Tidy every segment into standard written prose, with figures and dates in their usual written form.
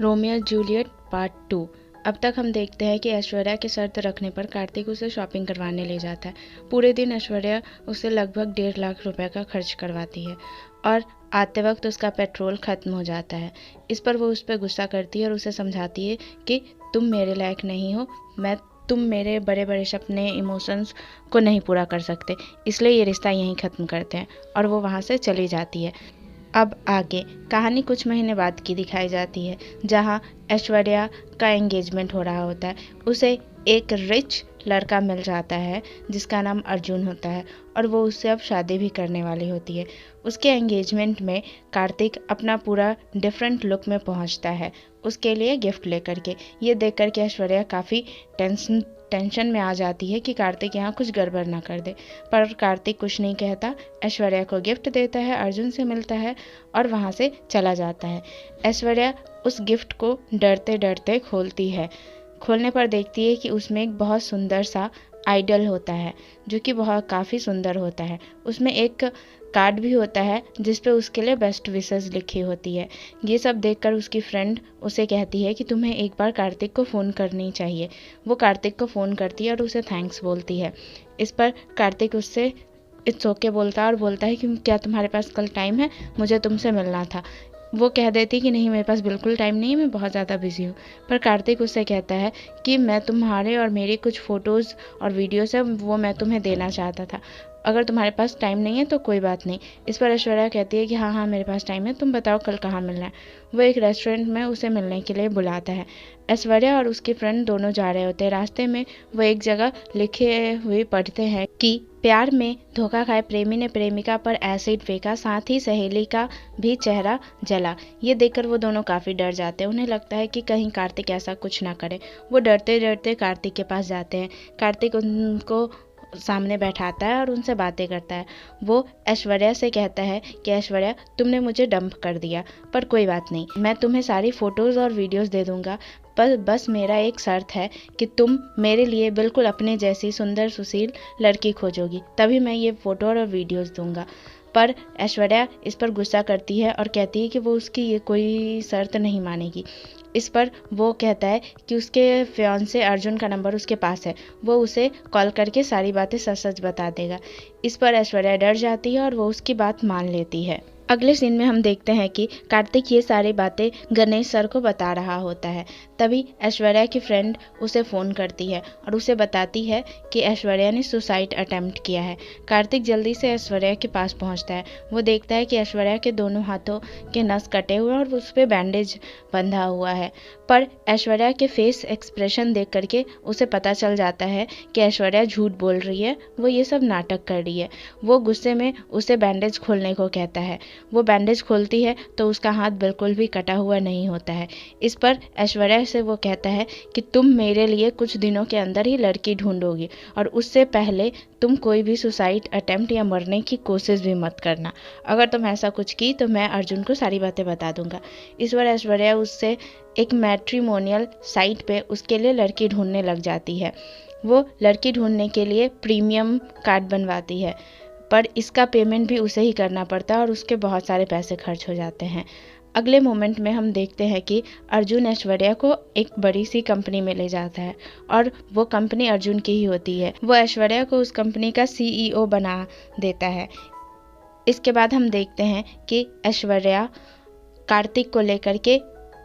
Romeo Juliet part 2। अब तक हम देखते हैं कि ऐश्वर्या की शर्त रखने पर कार्तिक उसे शॉपिंग करवाने ले जाता है। पूरे दिन ऐश्वर्या उसे लगभग 1.5 लाख रुपए का खर्च करवाती है और आते वक्त उसका पेट्रोल खत्म हो जाता है। इस पर वो उस पर गुस्सा करती है और उसे समझाती है कि तुम मेरे लायक नहीं हो, तुम मेरे बड़े बड़े सपने इमोशंस को नहीं पूरा कर सकते, इसलिए ये रिश्ता यहीं ख़त्म करते हैं, और वो वहाँ से चली जाती है। अब आगे कहानी कुछ महीने बाद की दिखाई जाती है, जहां ऐश्वर्या का एंगेजमेंट हो रहा होता है। उसे एक रिच लड़का मिल जाता है जिसका नाम अर्जुन होता है, और वो उससे अब शादी भी करने वाली होती है। उसके एंगेजमेंट में कार्तिक अपना पूरा डिफरेंट लुक में पहुंचता है उसके लिए गिफ्ट लेकर के। ये देख कर के ऐश्वर्या काफ़ी टेंशन में आ जाती है कि कार्तिक यहाँ कुछ गड़बड़ ना कर दे, पर कार्तिक कुछ नहीं कहता। ऐश्वर्या को गिफ्ट देता है, अर्जुन से मिलता है और वहाँ से चला जाता है। ऐश्वर्या उस गिफ्ट को डरते डरते खोलती है। खोलने पर देखती है कि उसमें एक बहुत सुंदर सा आइडल होता है, जो कि बहुत काफ़ी सुंदर होता है। उसमें एक कार्ड भी होता है जिस पे उसके लिए बेस्ट विशेस लिखी होती है। ये सब देखकर उसकी फ्रेंड उसे कहती है कि तुम्हें एक बार कार्तिक को फ़ोन करनी चाहिए। वो कार्तिक को फ़ोन करती है और उसे थैंक्स बोलती है। इस पर कार्तिक उससे इट्स ओके बोलता है और बोलता है कि क्या तुम्हारे पास कल टाइम है, मुझे तुमसे मिलना था। वो कह देती कि नहीं, मेरे पास बिल्कुल टाइम नहीं है, मैं बहुत ज़्यादा बिजी हूँ। पर कार्तिक उससे कहता है कि मैं तुम्हारे और मेरी कुछ फ़ोटोज़ और वीडियोज़ है वो मैं तुम्हें देना चाहता था, अगर तुम्हारे पास टाइम नहीं है तो कोई बात नहीं। इस पर ऐश्वर्या कहती है कि हाँ हाँ मेरे पास टाइम है, तुम बताओ कल कहाँ मिलना है। वो एक रेस्टोरेंट में उसे मिलने के लिए बुलाता है। ऐश्वर्या और उसकी फ्रेंड दोनों जा रहे होते हैं। रास्ते में वो एक जगह लिखे हुए पढ़ते हैं कि प्यार में धोखा खाए प्रेमी ने प्रेमिका पर एसिड फेंका, साथ ही सहेली का भी चेहरा जला। ये देखकर वो दोनों काफ़ी डर जाते हैं। उन्हें लगता है कि कहीं कार्तिक ऐसा कुछ ना करे। वो डरते डरते कार्तिक के पास जाते हैं। कार्तिक उनको सामने बैठाता है और उनसे बातें करता है। वो ऐश्वर्या से कहता है कि ऐश्वर्या, तुमने मुझे डंप कर दिया, पर कोई बात नहीं, मैं तुम्हें सारी फ़ोटोज़ और वीडियोज़ दे दूँगा, पर बस मेरा एक शर्त है कि तुम मेरे लिए बिल्कुल अपने जैसी सुंदर सुशील लड़की खोजोगी, तभी मैं ये फ़ोटो और वीडियोज़ दूँगा। पर ऐश्वर्या इस पर गुस्सा करती है और कहती है कि वो उसकी ये कोई शर्त नहीं मानेगी। इस पर वो कहता है कि उसके फियांसे अर्जुन का नंबर उसके पास है, वो उसे कॉल करके सारी बातें सच सच बता देगा। इस पर ऐश्वर्या डर जाती है और वो उसकी बात मान लेती है। अगले सीन में हम देखते हैं कि कार्तिक ये सारी बातें गणेश सर को बता रहा होता है। तभी ऐश्वर्या की फ्रेंड उसे फ़ोन करती है और उसे बताती है कि ऐश्वर्या ने सुसाइड अटेम्प्ट किया है। कार्तिक जल्दी से ऐश्वर्या के पास पहुंचता है। वो देखता है कि ऐश्वर्या के दोनों हाथों के नस कटे हुए और उस पर बैंडेज बंधा हुआ है। पर ऐश्वर्या के फेस एक्सप्रेशन देख करके उसे पता चल जाता है कि ऐश्वर्या झूठ बोल रही है, वो ये सब नाटक कर रही है। वो गुस्से में उसे बैंडेज खोलने को कहता है। वो बैंडेज खोलती है तो उसका हाथ बिल्कुल भी कटा हुआ नहीं होता है। इस पर ऐश्वर्या से वो कहता है कि तुम मेरे लिए कुछ दिनों के अंदर ही लड़की ढूंढोगी, और उससे पहले तुम कोई भी सुसाइड अटेम्प्ट या मरने की कोशिश भी मत करना। अगर तुम ऐसा कुछ की तो मैं अर्जुन को सारी बातें बता दूंगा। इस बार ऐश्वर्या उससे एक मैट्रिमोनियल साइट पे उसके लिए लड़की ढूंढने लग जाती है। वो लड़की ढूंढने के लिए प्रीमियम कार्ड बनवाती है, पर इसका पेमेंट भी उसे ही करना पड़ता है और उसके बहुत सारे पैसे खर्च हो जाते हैं। अगले मोमेंट में हम देखते हैं कि अर्जुन ऐश्वर्या को एक बड़ी सी कंपनी में ले जाता है, और वो कंपनी अर्जुन की ही होती है। वो ऐश्वर्या को उस कंपनी का CEO बना देता है। इसके बाद हम देखते हैं कि ऐश्वर्या कार्तिक को लेकर के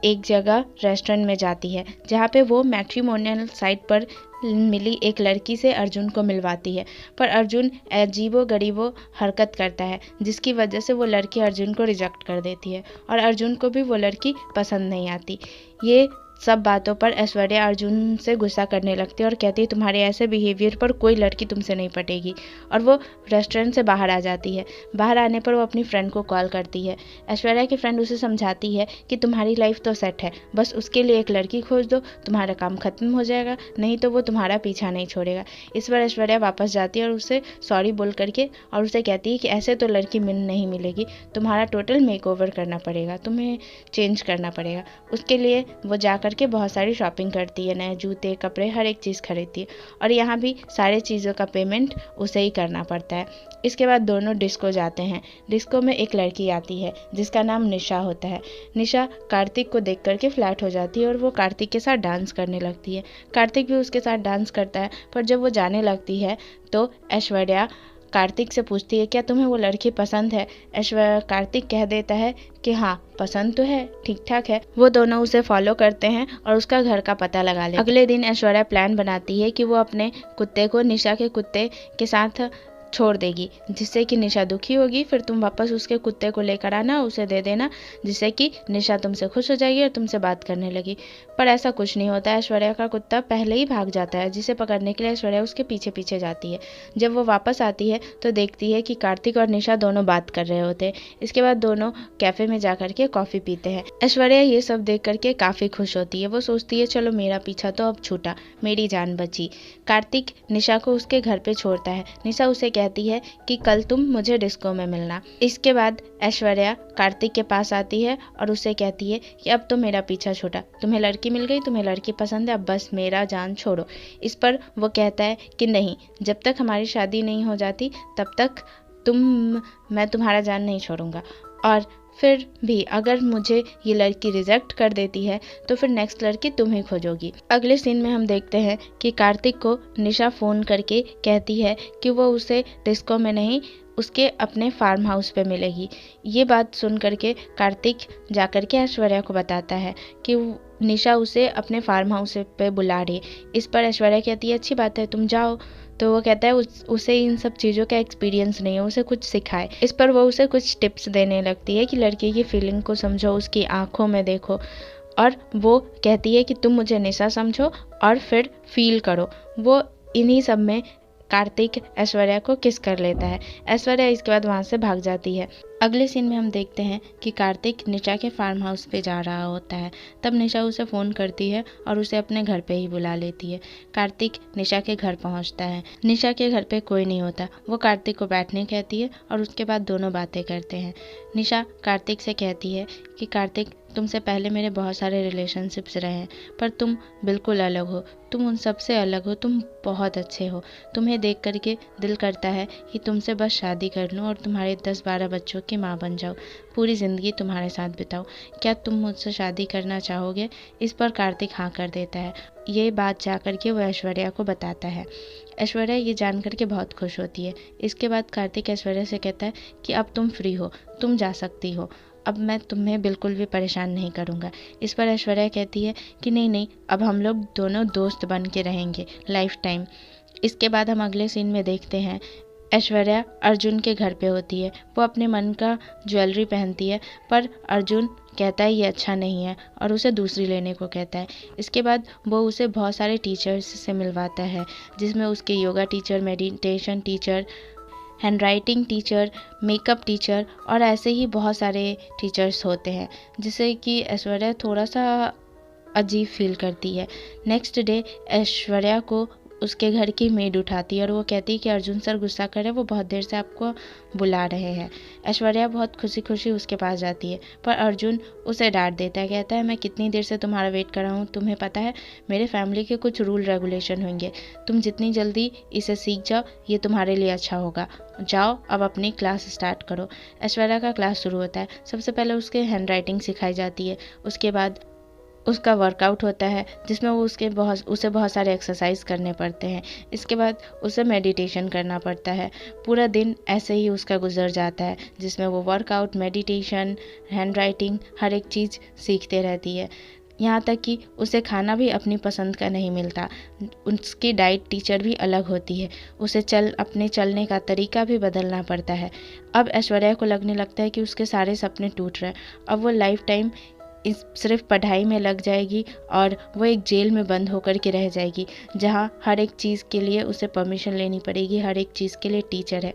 एक जगह रेस्टोरेंट में जाती है, जहाँ पे वो मैट्रिमोनियल साइट पर मिली एक लड़की से अर्जुन को मिलवाती है। पर अर्जुन अजीबो गरीबो हरकत करता है, जिसकी वजह से वो लड़की अर्जुन को रिजेक्ट कर देती है, और अर्जुन को भी वो लड़की पसंद नहीं आती। ये सब बातों पर ऐश्वर्या अर्जुन से गुस्सा करने लगती है और कहती है तुम्हारे ऐसे बिहेवियर पर कोई लड़की तुमसे नहीं पटेगी, और वो रेस्टोरेंट से बाहर आ जाती है। बाहर आने पर वो अपनी फ्रेंड को कॉल करती है। ऐश्वर्या की फ्रेंड उसे समझाती है कि तुम्हारी लाइफ तो सेट है, बस उसके लिए एक लड़की खोज दो, तुम्हारा काम खत्म हो जाएगा, नहीं तो वो तुम्हारा पीछा नहीं छोड़ेगा। इस पर ऐश्वर्या वापस जाती है और उसे सॉरी बोल करके और उसे कहती है कि ऐसे तो लड़की नहीं मिलेगी, तुम्हारा टोटल मेकओवर करना पड़ेगा, तुम्हें चेंज करना पड़ेगा। उसके लिए वो जा के बहुत सारी शॉपिंग करती है, नए जूते कपड़े हर एक चीज़ खरीदती है और यहाँ भी सारे चीज़ों का पेमेंट उसे ही करना पड़ता है। इसके बाद दोनों डिस्को जाते हैं। डिस्को में एक लड़की आती है जिसका नाम निशा होता है। निशा कार्तिक को देख करके फ्लैट हो जाती है और वो कार्तिक के साथ डांस करने लगती है। कार्तिक भी उसके साथ डांस करता है, पर जब वो जाने लगती है तो ऐश्वर्या कार्तिक से पूछती है क्या तुम्हें वो लड़की पसंद है। कार्तिक कह देता है कि हाँ पसंद तो है, ठीक ठाक है। वो दोनों उसे फॉलो करते हैं और उसका घर का पता लगा लेते हैं। अगले दिन ऐश्वर्या प्लान बनाती है कि वो अपने कुत्ते को निशा के कुत्ते के साथ छोड़ देगी, जिससे कि निशा दुखी होगी। फिर तुम वापस उसके कुत्ते को लेकर आना, उसे दे देना, जिससे कि निशा तुमसे खुश हो जाएगी और तुमसे बात करने लगी। पर ऐसा कुछ नहीं होता। ऐश्वर्या का कुत्ता पहले ही भाग जाता है, जिसे पकड़ने के लिए ऐश्वर्या उसके पीछे पीछे जाती है। जब वो वापस आती है तो देखती है कि कार्तिक और निशा दोनों बात कर रहे होते हैं। इसके बाद दोनों कैफे में जा करके कॉफ़ी पीते हैं। ऐश्वर्या ये सब देख करके काफ़ी खुश होती है। वो सोचती है चलो मेरा पीछा तो अब छूटा, मेरी जान बची। कार्तिक निशा को उसके घर पे छोड़ता है। निशा उसे कहती है कि कल तुम मुझे डिस्को में मिलना। इसके बाद ऐश्वर्या कार्तिक के पास आती है और उसे कहती है कि अब तो मेरा पीछा छूटा, तुम्हें लड़की मिल गई, तुम्हें लड़की पसंद है, अब बस मेरा जान छोड़ो। इस पर वो कहता है कि नहीं, जब तक हमारी शादी नहीं हो जाती तब तक मैं तुम्हारा जान नहीं छोड़ूंगा, और फिर भी अगर मुझे ये लड़की रिजेक्ट कर देती है तो फिर नेक्स्ट लड़की तुम ही खोजोगी। अगले सीन में हम देखते हैं कि कार्तिक को निशा फ़ोन करके कहती है कि वो उसे डिस्को में नहीं, उसके अपने फार्म हाउस पे मिलेगी। ये बात सुन करके कार्तिक जाकर के ऐश्वर्या को बताता है कि निशा उसे अपने फार्म हाउस पे बुला रही है। इस पर ऐश्वर्या कहती है अच्छी बात है, तुम जाओ। तो वो कहता है उसे इन सब चीज़ों का एक्सपीरियंस नहीं है, उसे कुछ सिखाए। इस पर वो उसे कुछ टिप्स देने लगती है कि लड़की की फीलिंग को समझो, उसकी आंखों में देखो, और वो कहती है कि तुम मुझे निशा समझो और फिर फील करो। वो इन्हीं सब में कार्तिक ऐश्वर्या को किस कर लेता है। ऐश्वर्या इसके बाद वहाँ से भाग जाती है। अगले सीन में हम देखते हैं कि कार्तिक निशा के फार्म हाउस पे जा रहा होता है। तब निशा उसे फ़ोन करती है और उसे अपने घर पे ही बुला लेती है। कार्तिक निशा के घर पहुंचता है। निशा के घर पे कोई नहीं होता। वो कार्तिक को बैठने कहती है और उसके बाद दोनों बातें करते हैं। निशा कार्तिक से कहती है कि कार्तिक, तुमसे पहले मेरे बहुत सारे रिलेशनशिप्स रहे हैं, पर तुम बिल्कुल अलग हो, तुम उन सब से अलग हो, तुम बहुत अच्छे हो। तुम्हें देख करके दिल करता है कि तुमसे बस शादी कर लूँ और तुम्हारे 10-12 बच्चों की माँ बन जाऊँ, पूरी ज़िंदगी तुम्हारे साथ बिताऊँ। क्या तुम मुझसे शादी करना चाहोगे? इस पर कार्तिक हाँ कर देता है। ये बात जा करके वो ऐश्वर्या को बताता है। ऐश्वर्या ये जान करके बहुत खुश होती है। इसके बाद कार्तिक ऐश्वर्या से कहता है कि अब तुम फ्री हो, तुम जा सकती हो, अब मैं तुम्हें बिल्कुल भी परेशान नहीं करूँगा। इस पर ऐश्वर्या कहती है कि नहीं नहीं, अब हम लोग दोनों दोस्त बन के रहेंगे लाइफ टाइम। इसके बाद हम अगले सीन में देखते हैं ऐश्वर्या अर्जुन के घर पे होती है। वो अपने मन का ज्वेलरी पहनती है, पर अर्जुन कहता है ये अच्छा नहीं है और उसे दूसरी लेने को कहता है। इसके बाद वो उसे बहुत सारे टीचर्स से मिलवाता है, जिसमें उसके yoga teacher, meditation teacher, handwriting teacher, makeup teacher और ऐसे ही बहुत सारे टीचर्स होते हैं, जिससे कि ऐश्वर्या थोड़ा सा अजीब फील करती है। नेक्स्ट डे ऐश्वर्या को उसके घर की मेड उठाती है और वो कहती है कि अर्जुन सर गुस्सा कर रहे हैं, वो बहुत देर से आपको बुला रहे हैं। ऐश्वर्या बहुत खुशी खुशी उसके पास जाती है, पर अर्जुन उसे डांट देता है। कहता है मैं कितनी देर से तुम्हारा वेट कर रहा हूँ, तुम्हें पता है मेरे फैमिली के कुछ रूल रेगुलेशन होंगे, तुम जितनी जल्दी इसे सीख जाओ ये तुम्हारे लिए अच्छा होगा। जाओ अब अपनी क्लास स्टार्ट करो। ऐश्वर्या का क्लास शुरू होता है। सबसे पहले उसके हैंड राइटिंग सिखाई जाती है, उसके बाद उसका वर्कआउट होता है जिसमें वो उसे बहुत सारे एक्सरसाइज करने पड़ते हैं। इसके बाद उसे मेडिटेशन करना पड़ता है। पूरा दिन ऐसे ही उसका गुजर जाता है, जिसमें वो वर्कआउट, मेडिटेशन, हैंड राइटिंग हर एक चीज़ सीखते रहती है। यहाँ तक कि उसे खाना भी अपनी पसंद का नहीं मिलता। उसकी डाइट टीचर भी अलग होती है। उसे अपने चलने का तरीका भी बदलना पड़ता है। अब ऐश्वर्या को लगने लगता है कि उसके सारे सपने टूट रहे हैं। अब वो लाइफ टाइम सिर्फ पढ़ाई में लग जाएगी और वो एक जेल में बंद होकर के रह जाएगी, जहाँ हर एक चीज़ के लिए उसे परमिशन लेनी पड़ेगी, हर एक चीज़ के लिए टीचर है।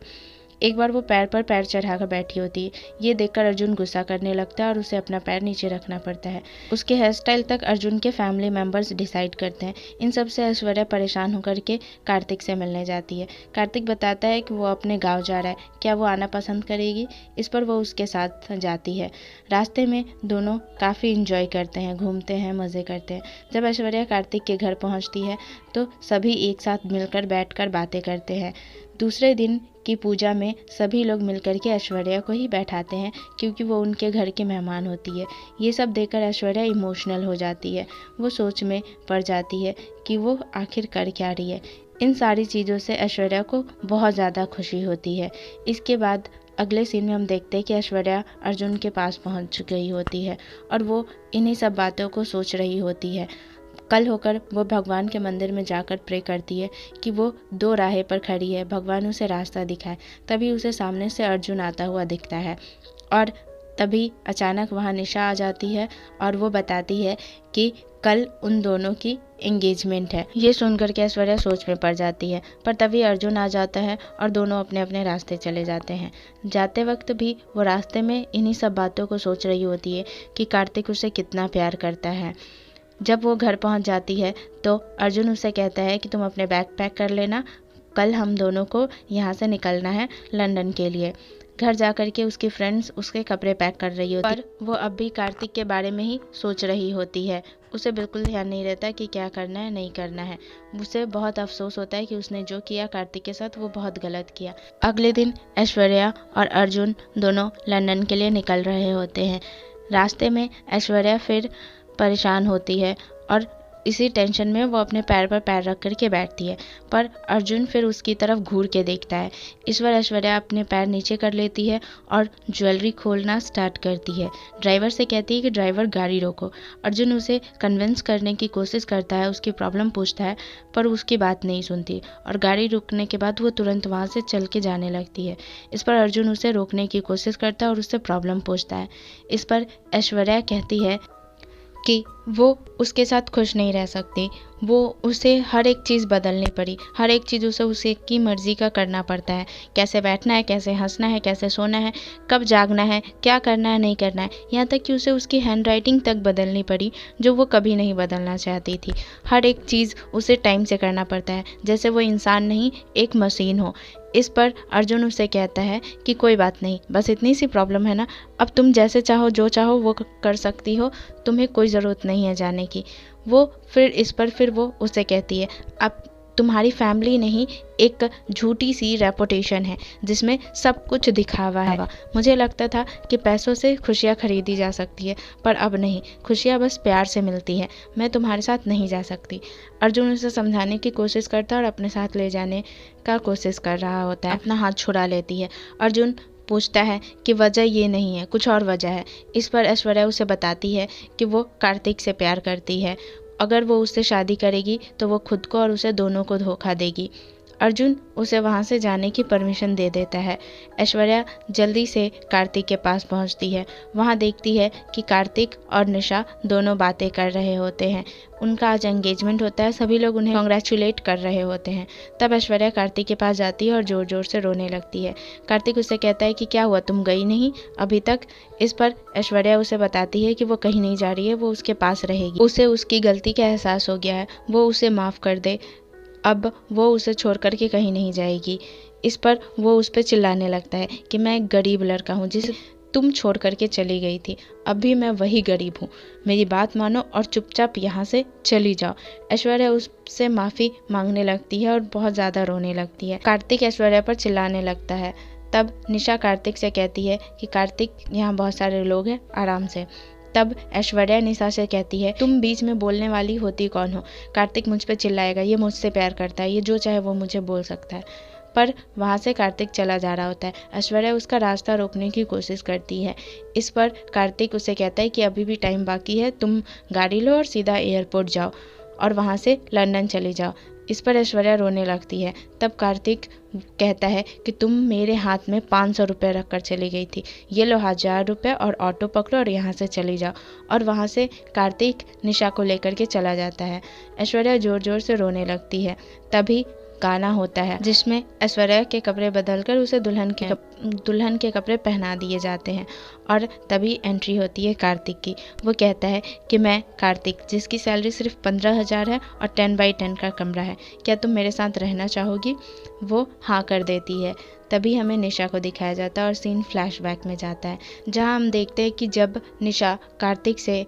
एक बार वो पैर पर पैर चढ़ाकर बैठी होती है। ये देखकर अर्जुन गुस्सा करने लगता है और उसे अपना पैर नीचे रखना पड़ता है। उसके हेयर स्टाइल तक अर्जुन के फैमिली मेंबर्स डिसाइड करते हैं। इन सब से ऐश्वर्या परेशान होकर के कार्तिक से मिलने जाती है। कार्तिक बताता है कि वो अपने गाँव जा रहा है, क्या वो आना पसंद करेगी। इस पर वो उसके साथ जाती है। रास्ते में दोनों काफ़ी इंजॉय करते हैं, घूमते हैं, मज़े करते हैं। जब ऐश्वर्या कार्तिक के घर पहुंचती है तो सभी एक साथ मिलकर बैठकर बातें करते हैं। दूसरे दिन की पूजा में सभी लोग मिलकर के ऐश्वर्या को ही बैठाते हैं क्योंकि वो उनके घर की मेहमान होती है। ये सब देखकर ऐश्वर्या इमोशनल हो जाती है। वो सोच में पड़ जाती है कि वो आखिर कर क्या रही है। इन सारी चीज़ों से ऐश्वर्या को बहुत ज़्यादा खुशी होती है। इसके बाद अगले सीन में हम देखते हैं कि ऐश्वर्या अर्जुन के पास पहुंच गई होती है और वो इन्हीं सब बातों को सोच रही होती है। कल होकर वो भगवान के मंदिर में जाकर प्रे करती है कि वो 2 राहें पर खड़ी है, भगवान उसे रास्ता दिखाए। तभी उसे सामने से अर्जुन आता हुआ दिखता है और तभी अचानक वहाँ निशा आ जाती है और वो बताती है कि कल उन दोनों की एंगेजमेंट है। ये सुनकर के ऐश्वर्या सोच में पड़ जाती है, पर तभी अर्जुन आ जाता है और दोनों अपने अपने रास्ते चले जाते हैं। जाते वक्त भी वो रास्ते में इन्हीं सब बातों को सोच रही होती है कि कार्तिक उसे कितना प्यार करता है। जब वो घर पहुंच जाती है तो अर्जुन उसे कहता है कि तुम अपने बैग पैक कर लेना, कल हम दोनों को यहाँ से निकलना है लंदन के लिए। घर जाकर के उसकी फ्रेंड्स उसके कपड़े पैक कर रही होती पर वो अब भी कार्तिक के बारे में ही सोच रही होती है। उसे बिल्कुल ध्यान नहीं रहता कि क्या करना है नहीं करना है। उसे बहुत अफसोस होता है कि उसने जो किया कार्तिक के साथ वो बहुत गलत किया। अगले दिन ऐश्वर्या और अर्जुन दोनों लंदन के लिए निकल रहे होते हैं। रास्ते में ऐश्वर्या फिर परेशान होती है और इसी टेंशन में वो अपने पैर पर पैर रख कर के बैठती है, पर अर्जुन फिर उसकी तरफ घूर के देखता है। इस बार ऐश्वर्या अपने पैर नीचे कर लेती है और ज्वेलरी खोलना स्टार्ट करती है। ड्राइवर से कहती है कि ड्राइवर गाड़ी रोको। अर्जुन उसे कन्विंस करने की कोशिश करता है, उसकी प्रॉब्लम पूछता है, पर उसकी बात नहीं सुनती और गाड़ी रुकने के बाद वो तुरंत वहाँ से चल के जाने लगती है। इस पर अर्जुन उसे रोकने की कोशिश करता है और उससे प्रॉब्लम पूछता है। इस पर ऐश्वर्या कहती है कि वो उसके साथ खुश नहीं रह सकती, वो उसे हर एक चीज़ बदलनी पड़ी, हर एक चीज़ उसे उसकी मर्ज़ी का करना पड़ता है। कैसे बैठना है, कैसे हंसना है, कैसे सोना है, कब जागना है, क्या करना है नहीं करना है, यहाँ तक कि उसे उसकी हैंड राइटिंग तक बदलनी पड़ी जो वो कभी नहीं बदलना चाहती थी। हर एक चीज़ उसे टाइम से करना पड़ता है, जैसे वो इंसान नहीं एक मशीन हो। इस पर अर्जुन उसे कहता है कि कोई बात नहीं, बस इतनी सी प्रॉब्लम है ना, अब तुम जैसे चाहो जो चाहो वो कर सकती हो, तुम्हें कोई ज़रूरत नहीं है जाने की। इस पर फिर वो उसे कहती है, अब तुम्हारी फैमिली नहीं एक झूठी सी रेपुटेशन है जिसमें सब कुछ दिखावा है। मुझे लगता था कि पैसों से खुशियाँ खरीदी जा सकती है, पर अब नहीं, खुशियाँ बस प्यार से मिलती है। मैं तुम्हारे साथ नहीं जा सकती। अर्जुन उसे समझाने की कोशिश करता है और अपने साथ ले जाने का कोशिश कर रहा होता है। अपना हाथ छुड़ा लेती है। अर्जुन पूछता है कि वजह ये नहीं है, कुछ और वजह है। इस पर ऐश्वर्या उसे बताती है कि वो कार्तिक से प्यार करती है, अगर वो उससे शादी करेगी तो वो खुद को और उसे दोनों को धोखा देगी। अर्जुन उसे वहाँ से जाने की परमिशन दे देता है। ऐश्वर्या जल्दी से कार्तिक के पास पहुँचती है। वहाँ देखती है कि कार्तिक और निशा दोनों बातें कर रहे होते हैं। उनका आज एंगेजमेंट होता है, सभी लोग उन्हें कॉन्ग्रेचुलेट कर रहे होते हैं। तब ऐश्वर्या कार्तिक के पास जाती है और ज़ोर ज़ोर से रोने लगती है। कार्तिक उसे कहता है कि क्या हुआ, तुम गई नहीं अभी तक। इस पर ऐश्वर्या उसे बताती है कि वो कहीं नहीं जा रही है, वो उसके पास रहेगी। उसे उसकी गलती का एहसास हो गया है, वो उसे माफ़ कर दे, अब वो उसे छोड़ कर के कहीं नहीं जाएगी। इस पर वो उस पर चिल्लाने लगता है कि मैं एक गरीब लड़का हूँ जिसे तुम छोड़ कर के चली गई थी, अब भी मैं वही गरीब हूँ, मेरी बात मानो और चुपचाप यहाँ से चली जाओ। ऐश्वर्या उससे माफ़ी मांगने लगती है और बहुत ज़्यादा रोने लगती है। कार्तिक ऐश्वर्या पर चिल्लाने लगता है। तब निशा कार्तिक से कहती है कि कार्तिक, यहाँ बहुत सारे लोग हैं, आराम से। तब ऐश्वर्या निशा से कहती है, तुम बीच में बोलने वाली होती कौन हो? कार्तिक मुझ पे चिल्लाएगा, ये मुझसे प्यार करता है, ये जो चाहे वो मुझे बोल सकता है। पर वहाँ से कार्तिक चला जा रहा होता है। ऐश्वर्या उसका रास्ता रोकने की कोशिश करती है। इस पर कार्तिक उसे कहता है कि अभी भी टाइम बाकी है, तुम गाड़ी लो और सीधा एयरपोर्ट जाओ और वहाँ से लंदन चले जाओ। इस पर ऐश्वर्या रोने लगती है। तब कार्तिक कहता है कि तुम मेरे हाथ में 500 रुपये रख कर चली गई थी, ये लो 1000 रुपये और ऑटो पकड़ो और यहाँ से चली जाओ। और वहाँ से कार्तिक निशा को लेकर के चला जाता है। ऐश्वर्या ज़ोर ज़ोर से रोने लगती है। तभी गाना होता है जिसमें ऐश्वर्या के कपड़े बदलकर उसे दुल्हन के कपड़े पहना दिए जाते हैं। और तभी एंट्री होती है कार्तिक की। वो कहता है कि मैं कार्तिक, जिसकी सैलरी सिर्फ 15,000 है और 10x10 का कमरा है, क्या तुम मेरे साथ रहना चाहोगी? वो हाँ कर देती है। तभी हमें निशा को दिखाया जाता है और सीन फ्लैशबैक में जाता है, जहां हम देखते हैं कि जब निशा कार्तिक से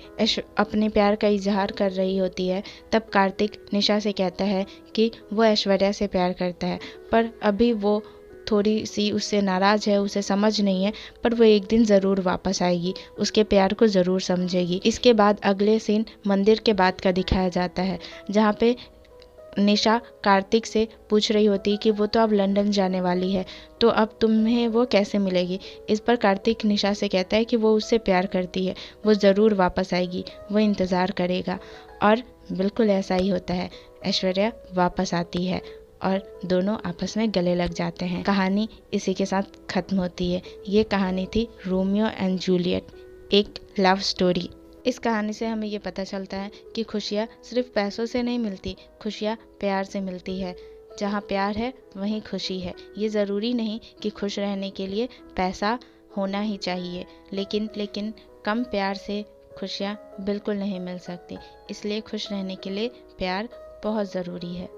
अपने प्यार का इजहार कर रही होती है, तब कार्तिक निशा से कहता है कि वो ऐश्वर्या से प्यार करता है, पर अभी वो थोड़ी सी उससे नाराज़ है, उसे समझ नहीं है, पर वो एक दिन ज़रूर वापस आएगी, उसके प्यार को ज़रूर समझेगी। इसके बाद अगले सीन मंदिर के बाद का दिखाया जाता है, जहाँ पे निशा कार्तिक से पूछ रही होती है कि वो तो अब लंदन जाने वाली है, तो अब तुम्हें वो कैसे मिलेगी। इस पर कार्तिक निशा से कहता है कि वो उससे प्यार करती है, वो ज़रूर वापस आएगी, वो इंतज़ार करेगा। और बिल्कुल ऐसा ही होता है, ऐश्वर्या वापस आती है और दोनों आपस में गले लग जाते हैं। कहानी इसी के साथ ख़त्म होती है। ये कहानी थी रोमियो एंड जूलियट, एक लव स्टोरी। इस कहानी से हमें ये पता चलता है कि खुशियाँ सिर्फ पैसों से नहीं मिलती, खुशियाँ प्यार से मिलती है। जहाँ प्यार है वहीं खुशी है। ये ज़रूरी नहीं कि खुश रहने के लिए पैसा होना ही चाहिए, लेकिन कम प्यार से खुशियाँ बिल्कुल नहीं मिल सकती। इसलिए खुश रहने के लिए प्यार बहुत ज़रूरी है।